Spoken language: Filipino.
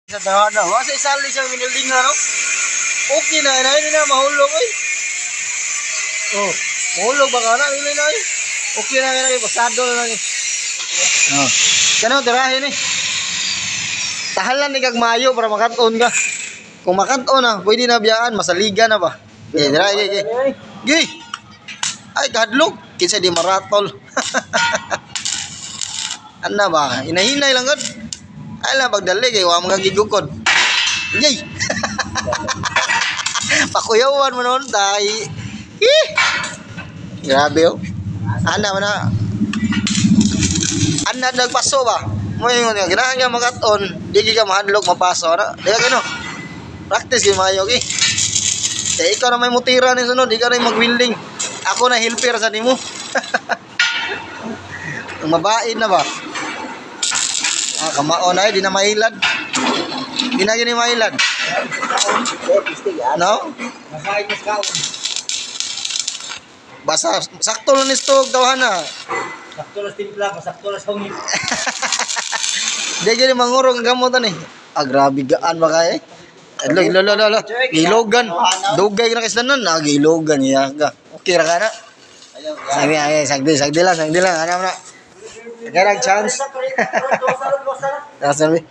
Sa daw na, wa sa isali sa minilding na no. Okay na hindi na mahulog eh. Oh, mahulog ba kana dili na eh. Okay na nga pasado na lang eh. Oh. Kano tirahin eh. Tahalan ni kag mayo para makaton ka. Kung makaton na, pwede na biyaan, masaliga na ba? Dira gi. Ay kadlok, kinsa di maratol. Ana ba? Inahinay lang gud. Ala pagdali kay wa magigugod. Yay. Pakuyawan mo noon tay. Grabe oh. Ana man na. Ana nagpaso ba? Mo ingon nga ganahan nga makaton, di ka mahadlok mapaso na. Di ka gano. Practice gyud mayo gi. Kay ikaw na may mutira ni sunod, di ka na mag-wielding. Ako na helper sa nimo. Mabain na ba? Ah, kamaon ay di na mailad. Di na gini mailad. No? Masahin mas kaon. Basa sakto lang ni stog daw na. Sakto lang timpla ko, sakto lang sungit. Di gini mangurong gamot ani. Ah, grabe gaan ba kay? Lo. Gilogan. Dugay na kisdanan, gilogan ya ka. Okay ra kana. Sagdi lang, ana na. Garag chance. Sabi.